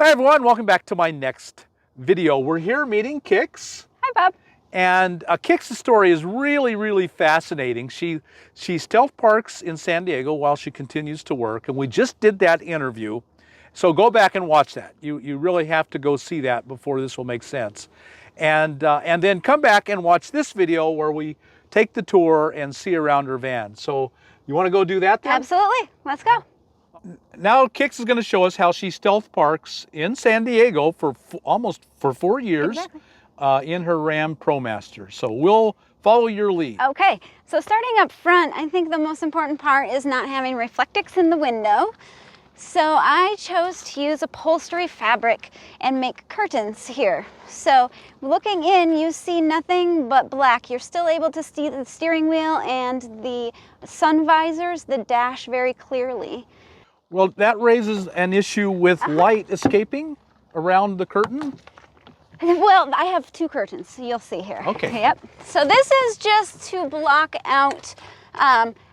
Hi everyone, welcome back to my next video. We're here meeting Kix. Hi, Bob. And Kix's story is really fascinating. She stealth parks in San Diego while she continues to work, and we just did that interview. So go back and watch that. You really have to go see that before this will make sense. And then come back and watch this video where we take the tour and see around her van. So you want to go do that then? Absolutely. Let's go. Now Kix is going to show us how she stealth parks in San Diego for almost 4 years. Exactly. In her Ram ProMaster. So we'll follow your lead. Okay, so starting up front, I think the most important part is not having reflectix in the window. So I chose to use upholstery fabric and make curtains here. So looking in, you see nothing but black. You're still able to see the steering wheel and the sun visors, the dash very clearly. Well, that raises an issue with light escaping around the curtain. Well, I have two curtains, so you'll see here. Okay. Yep. So this is just to block out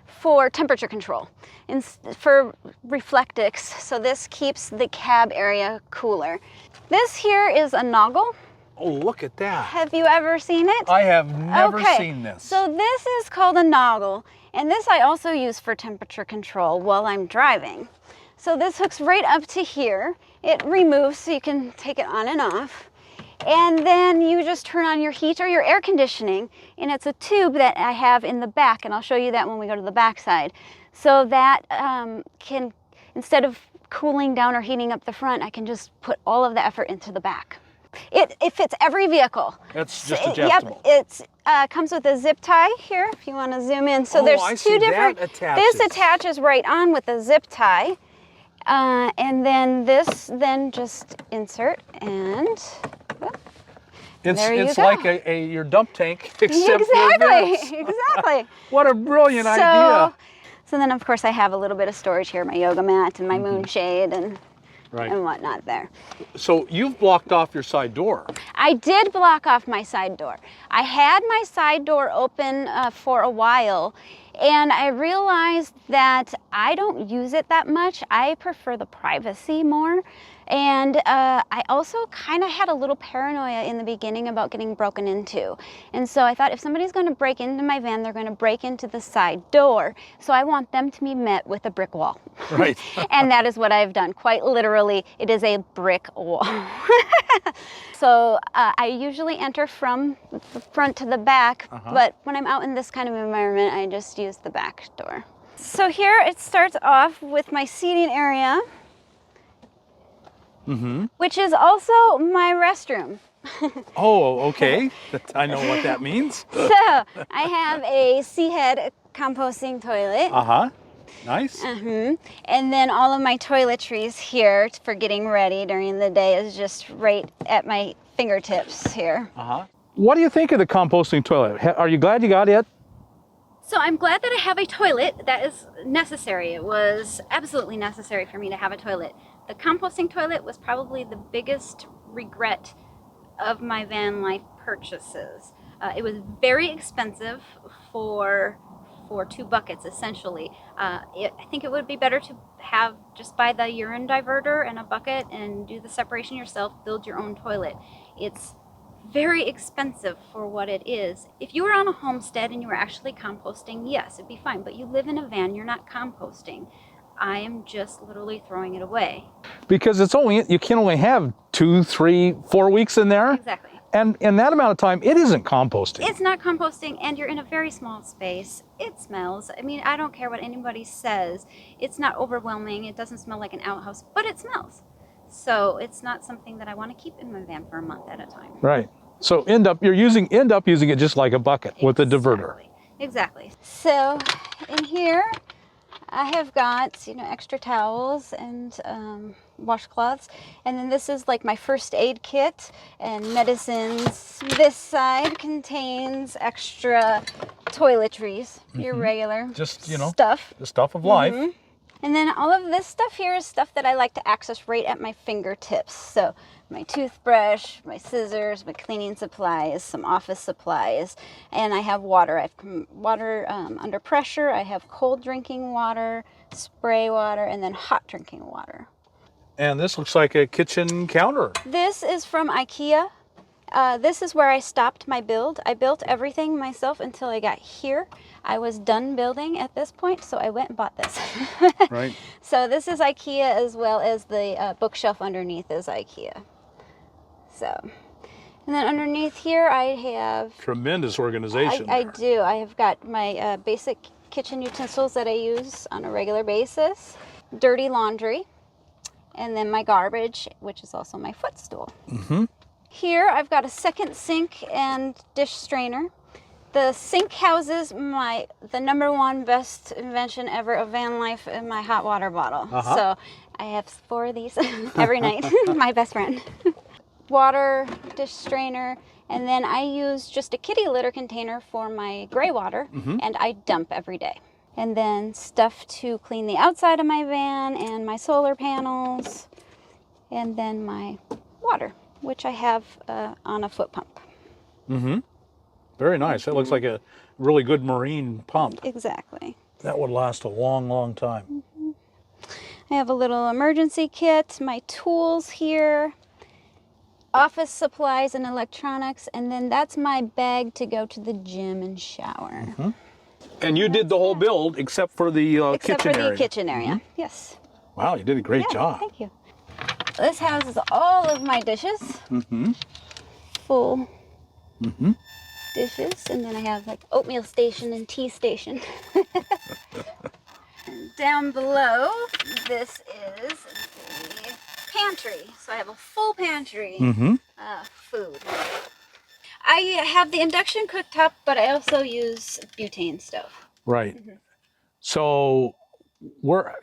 for temperature control and for reflectix. So this keeps the cab area cooler. This here is a noggle. Oh, look at that. Have you ever seen it? I have never seen this. So this is called a noggle, and this I also use for temperature control while I'm driving. So this hooks right up to here. It removes so you can take it on and off. And then you just turn on your heat or your air conditioning, and it's a tube that I have in the back, and I'll show you that when we go to the back side. So that can, instead of cooling down or heating up the front, I can just put all of the effort into the back. It fits every vehicle. That's just adjustable. Yep, it comes with a zip tie here, if you want to zoom in. So there's two different. This attaches right on with a zip tie. And then this just insert and it's like your dump tank, except exactly, for this. Exactly. What a brilliant idea. So then of course I have a little bit of storage here, my yoga mat and my moonshade and whatnot there. So you've blocked off your side door. I did block off my side door. I had my side door open for a while, and I realized that I don't use it that much. I prefer the privacy more. And I also kind of had a little paranoia in the beginning about getting broken into. And so I thought if somebody's going to break into my van, they're going to break into the side door. So I want them to be met with a brick wall. Right. And that is what I've done. Quite literally, it is a brick wall. So I usually enter from the front to the back, but when I'm out in this kind of environment, I just use the back door. So here it starts off with my seating area. Which is also my restroom. Oh, okay. I know what that means. So I have a C-head composting toilet. Nice. And then all of my toiletries here for getting ready during the day is just right at my fingertips here. What do you think of the composting toilet? Are you glad you got it? So I'm glad that I have a toilet. That is necessary. It was absolutely necessary for me to have a toilet. The composting toilet was probably the biggest regret of my van life purchases. It was very expensive for 2 buckets, essentially. I think it would be better to have just buy the urine diverter and a bucket and do the separation yourself, build your own toilet. It's very expensive for what it is. If you were on a homestead and you were actually composting, yes, it'd be fine. But you live in a van, you're not composting. I am just literally throwing it away. Because you can only have 2, 3, 4 weeks in there. Exactly. And in that amount of time, it isn't composting. It's not composting, and you're in a very small space. It smells. I mean, I don't care what anybody says. It's not overwhelming. It doesn't smell like an outhouse, but it smells. So it's not something that I want to keep in my van for a month at a time. Right. So end up using it just like a bucket with a diverter. Exactly. So in here, I have got, extra towels and washcloths. And then this is like my first aid kit and medicines. This side contains extra toiletries, your regular stuff. The stuff of life. And then all of this stuff here is stuff that I like to access right at my fingertips. So my toothbrush, my scissors, my cleaning supplies, some office supplies, and I have water. I have water under pressure. I have cold drinking water, spray water, and then hot drinking water. And this looks like a kitchen counter. This is from IKEA. This is where I stopped my build. I built everything myself until I got here. I was done building at this point, so I went and bought this. Right. So this is IKEA, as well as the bookshelf underneath is IKEA. So, and then underneath here I have... Tremendous organization. I do. I have got my basic kitchen utensils that I use on a regular basis. Dirty laundry. And then my garbage, which is also my footstool. Mm-hmm. Here I've got a second sink and dish strainer. The sink houses the #1 best invention ever of van life in my hot water bottle. So I have 4 of these every night. My best friend. Water, dish strainer, and then I use just a kitty litter container for my gray water, and I dump every day. And then stuff to clean the outside of my van and my solar panels, and then my water, which I have on a foot pump. Mm-hmm. Very nice. That looks like a really good marine pump. Exactly. That would last a long, long time. I have a little emergency kit, my tools here, office supplies and electronics, and then that's my bag to go to the gym and shower. And you did the whole build except for the kitchen area. The kitchen area, yes. Wow, you did a great job. Thank you. This houses all of my dishes. Full dishes, and then I have like oatmeal station and tea station. And down below, this is the pantry. So I have a full pantry food. I have the induction cooktop, but I also use butane stove. Right. So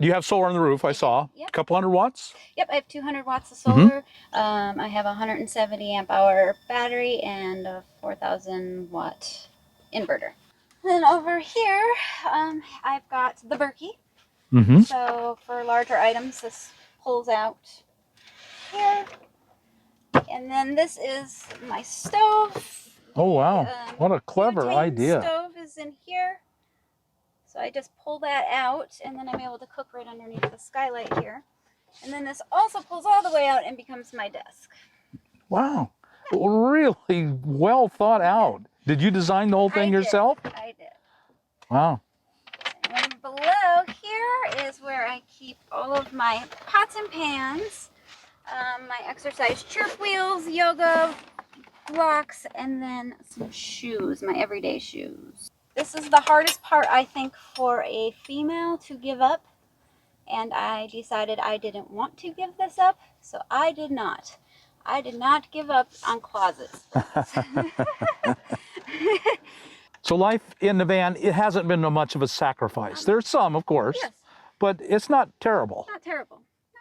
you have solar on the roof, I saw. Yep. A couple hundred watts? Yep, I have 200 watts of solar. I have a 170 amp hour battery and a 4,000 watt inverter. Then over here, I've got the Berkey. So for larger items, this pulls out here. And then this is my stove. Oh, wow. What a clever butane idea. Stove is in here. So I just pull that out, and then I'm able to cook right underneath the skylight here. And then this also pulls all the way out and becomes my desk. Wow. Really well thought out. Did you design the whole thing yourself? I did. Wow. And below here is where I keep all of my pots and pans, my exercise chirp wheels, yoga blocks, and then some shoes, my everyday shoes. This is the hardest part, I think, for a female to give up, and I decided I didn't want to give this up, so I did not. I did not give up on closets. So life in the van, it hasn't been much of a sacrifice. There's some, of course, but it's not terrible. Not terrible. No.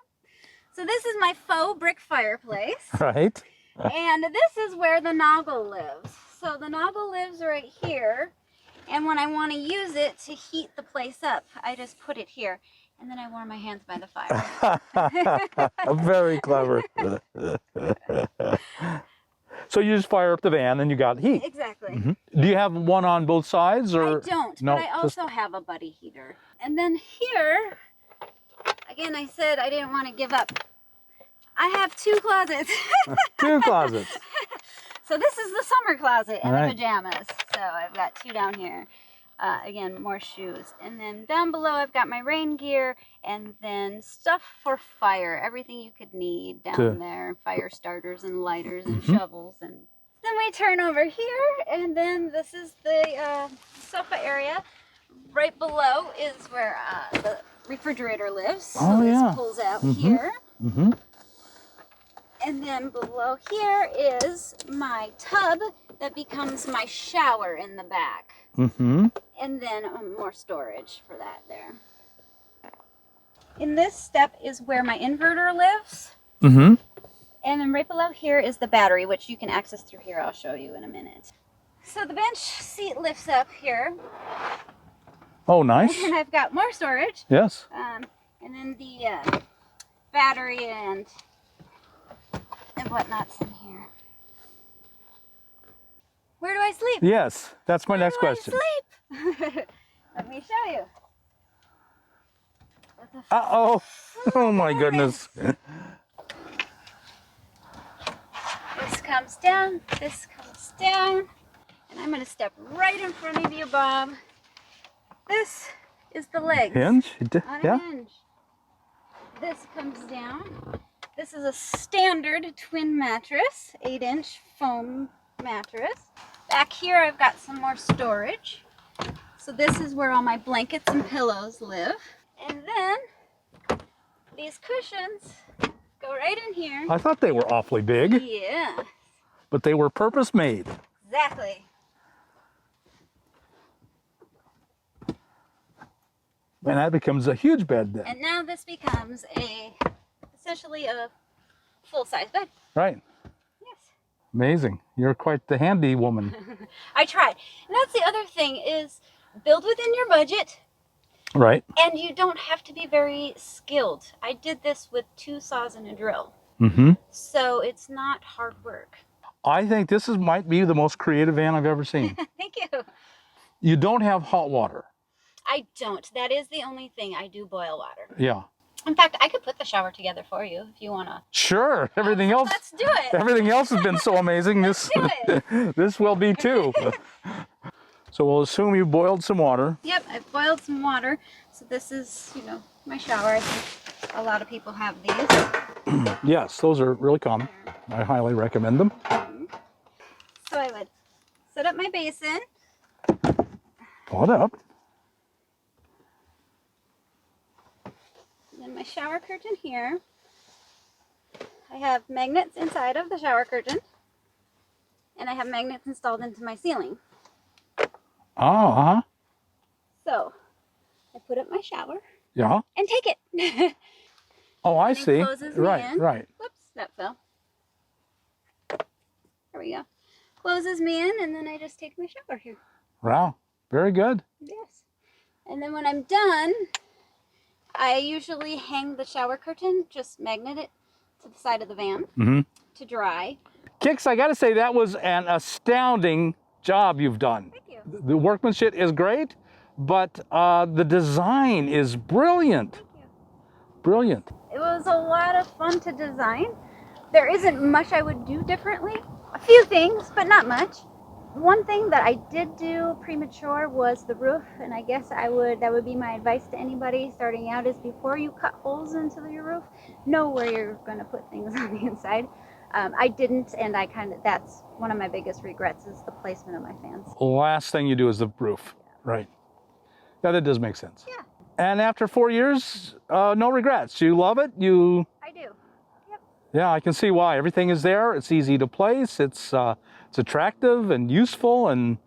So this is my faux brick fireplace. Right. And this is where the Noggle lives. So the Noggle lives right here. And when I want to use it to heat the place up, I just put it here. And then I warm my hands by the fire. Very clever. So you just fire up the van and you got heat. Exactly. Do you have one on both sides? Or? I don't, No, but I also have a buddy heater. And then here, again, I said I didn't want to give up. I have 2 closets. 2 closets. So this is the summer closet and All the right. pajamas. So I've got 2 down here. Again, more shoes. And then down below I've got my rain gear and then stuff for fire. Everything you could need down there. Fire starters and lighters and shovels. And then we turn over here, and then this is the sofa area. Right below is where the refrigerator lives. So this pulls out here. And then below here is my tub that becomes my shower in the back. And then more storage for that there. In this step is where my inverter lives. And then right below here is the battery, which you can access through here. I'll show you in a minute. So the bench seat lifts up here. Oh, nice. And I've got more storage. Yes. And then the battery and whatnot's in here. Where do I sleep? Yes, that's my next Where question. do I sleep? Let me show you. Uh-oh. Oh, my goodness. comes down, this comes down, and I'm going to step right in front of you, Bob. This is the legs. Hinge? On a Yeah. hinge. This comes down. This is a standard twin mattress, 8-inch foam mattress. Back here I've got some more storage. So this is where all my blankets and pillows live. And then these cushions go right in here. I thought they were awfully big, Yeah, but they were purpose made. exactly. And that becomes a huge bed then. And now this becomes essentially a full-size bed. Right. Yes. Amazing. You're quite the handy woman. I tried. And that's the other thing is build within your budget. Right. And you don't have to be very skilled. I did this with 2 saws and a drill. Mm-hmm. So it's not hard work. I think this might be the most creative van I've ever seen. Thank you. You don't have hot water. I don't. That is the only thing. I do boil water. Yeah. In fact, I could put the shower together for you if you want to. Sure. Everything else. Let's do it. Everything else has been so amazing. This this will be too. So we'll assume you boiled some water. Yep, I've boiled some water. So this is, you know, my shower. I think a lot of people have these. Yes, those are really common. I highly recommend them. So I would set up my basin. Pull it up. And then my shower curtain here. I have magnets inside of the shower curtain. And I have magnets installed into my ceiling. Oh, uh-huh. So I put up my shower Yeah. and take it. Oh, I And it see. closes me Right, in. right. Whoops, that fell. There we go. Closes me in, and then I just take my shower here. Wow. Very good. Yes. And then when I'm done, I usually hang the shower curtain, just magnet it to the side of the van to dry. Kix, I got to say that was an astounding job you've done. Thank you. The workmanship is great, but the design is brilliant. Thank you. Brilliant. It was a lot of fun to design. There isn't much I would do differently. A few things, but not much. One thing that I did do premature was the roof, and I guess that would be my advice to anybody starting out is before you cut holes into your roof, know where you're going to put things on the inside. I didn't, and that's one of my biggest regrets is the placement of my fans. The last thing you do is the roof. Right. Yeah, that does make sense. Yeah. And after 4 years, no regrets. You love it? I do. Yep. Yeah, I can see why. Everything is there. It's easy to place. It's attractive and useful, and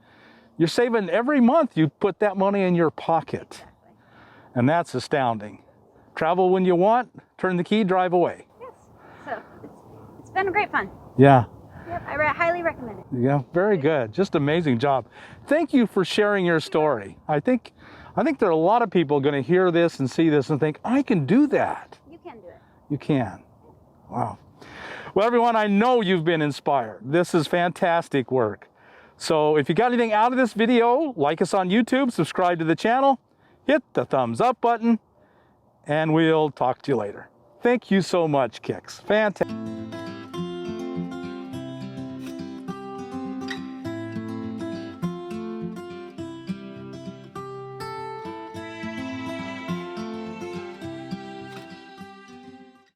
you're saving every month. You put that money in your pocket. Exactly. And that's astounding. Travel when you want, turn the key, drive away. Yes. So it's been great fun. Yeah. Yep. I highly recommend it. Yeah, very good. Just amazing job. Thank you for sharing your story. I think there are a lot of people going to hear this and see this and think, I can do that. You can do it. You can. Wow. Well, everyone, I know you've been inspired. This is fantastic work. So if you got anything out of this video, like us on YouTube, subscribe to the channel, hit the thumbs up button, and we'll talk to you later. Thank you so much, Kix. Fantastic.